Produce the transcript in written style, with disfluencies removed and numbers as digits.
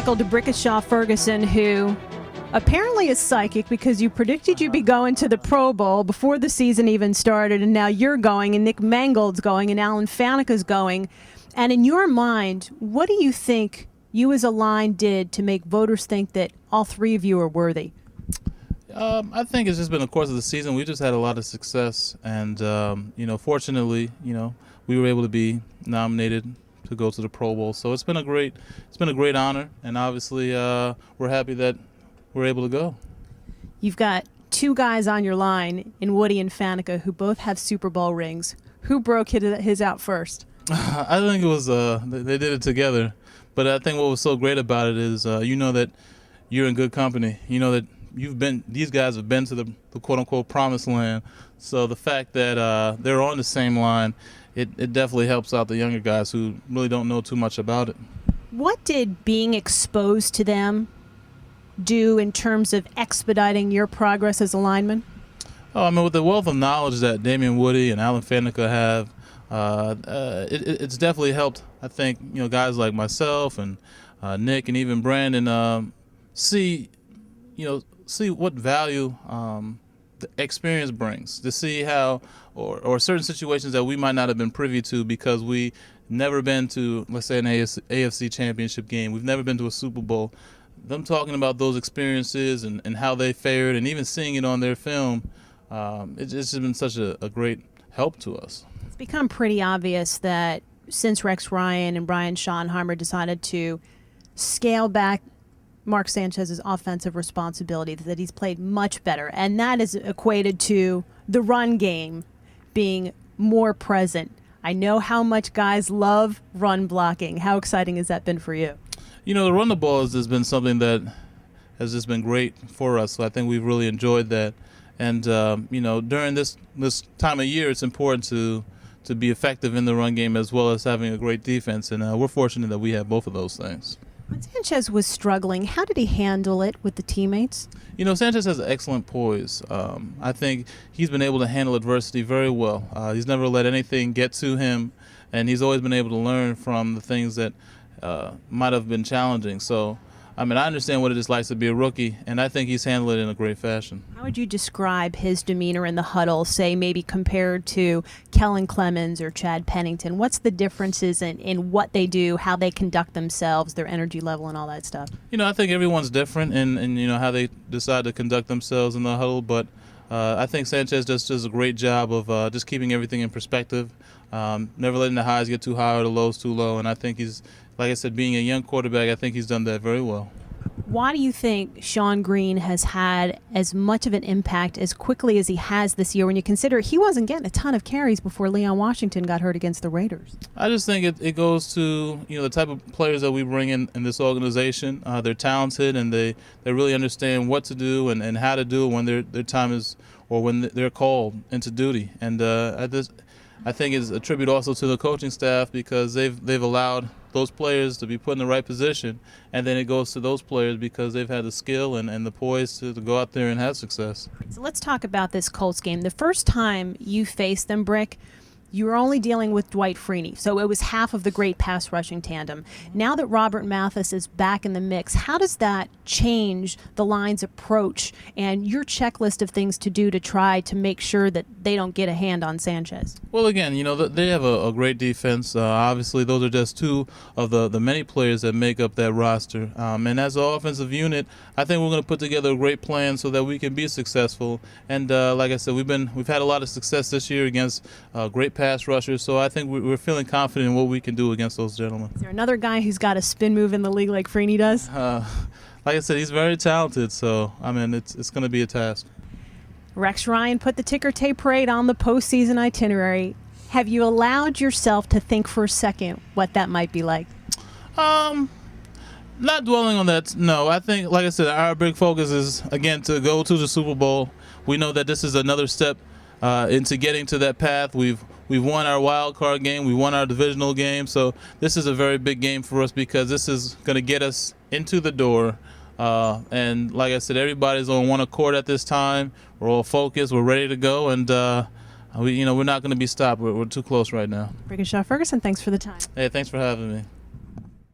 tackled Brickashaw Ferguson, who apparently is psychic because you predicted you'd be going to the Pro Bowl before the season even started, and now you're going, and Nick Mangold's going, and Alan Faneca's going. And in your mind, what do you think you as a line did to make voters think that all three of you are worthy? I think it's just been the course of the season. We just had a lot of success, and fortunately, we were able to be nominated to go to the Pro Bowl. So it's been a great honor, and obviously we're happy that we're able to go. You've got two guys on your line in Woody and Faneca who both have Super Bowl rings. Who broke his out first? I think it was they did it together. But I think what was so great about it is that you're in good company. You know that these guys have been to the quote unquote promised land. So the fact that they're on the same line, it definitely helps out the younger guys who really don't know too much about it. What did being exposed to them do in terms of expediting your progress as a lineman? Oh, I mean, with the wealth of knowledge that Damian Woody and Alan Faneca have, it's definitely helped. I think guys like myself and Nick and even Brandon see what value the experience brings. To see how or certain situations that we might not have been privy to because we never been to, let's say, an AFC championship game. We've never been to a Super Bowl. Them talking about those experiences and how they fared, and even seeing it on their film, it's just been such a great help to us. It's become pretty obvious that since Rex Ryan and Brian Schottenheimer decided to scale back Mark Sanchez's offensive responsibility, that he's played much better, and that is equated to the run game being more present. I know how much guys love run blocking. How exciting has that been for you? The run the ball has been something that has just been great for us. So I think we've really enjoyed that. And, during this time of year, it's important to be effective in the run game as well as having a great defense. And we're fortunate that we have both of those things. When Sanchez was struggling, how did he handle it with the teammates? Sanchez has excellent poise. I think he's been able to handle adversity very well. He's never let anything get to him, and he's always been able to learn from the things that might have been challenging. So, I understand what it is like to be a rookie, and I think he's handled it in a great fashion. How would you describe his demeanor in the huddle, say maybe compared to Kellen Clemens or Chad Pennington? What's the differences in what they do, how they conduct themselves, their energy level, and all that stuff? I think everyone's different in how they decide to conduct themselves in the huddle, but I think Sanchez just does a great job of just keeping everything in perspective, never letting the highs get too high or the lows too low, and I think he's, like I said, being a young quarterback, I think he's done that very well. Why do you think Sean Green has had as much of an impact as quickly as he has this year when you consider he wasn't getting a ton of carries before Leon Washington got hurt against the Raiders? I just think it goes to the type of players that we bring in this organization. They're talented, and they really understand what to do and how to do it when their time is, or when they're called into duty. And I think it's a tribute also to the coaching staff because they've allowed those players to be put in the right position, and then it goes to those players because they've had the skill and the poise to go out there and have success. So let's talk about this Colts game. The first time you faced them, Brick, you were only dealing with Dwight Freeney, so it was half of the great pass rushing tandem. Now that Robert Mathis is back in the mix, how does that change the line's approach and your checklist of things to do to try to make sure that they don't get a hand on Sanchez? Well, again, they have a great defense. Obviously, those are just two of the many players that make up that roster. And as an offensive unit, I think we're going to put together a great plan so that we can be successful. And like I said, we've had a lot of success this year against great pass rushers, so I think we're feeling confident in what we can do against those gentlemen. Is there another guy who's got a spin move in the league like Freeney does? Like I said, he's very talented, so it's going to be a task. Rex Ryan put the ticker tape parade on the postseason itinerary. Have you allowed yourself to think for a second what that might be like? Not dwelling on that, no. I think, like I said, our big focus is, again, to go to the Super Bowl. We know that this is another step into getting to that path. We've won our wild card game. We won our divisional game. So this is a very big game for us because this is going to get us into the door. And like I said, everybody's on one accord at this time. We're all focused. We're ready to go. And we're not going to be stopped. We're too close right now. Brickashaw Ferguson, thanks for the time. Hey, thanks for having me.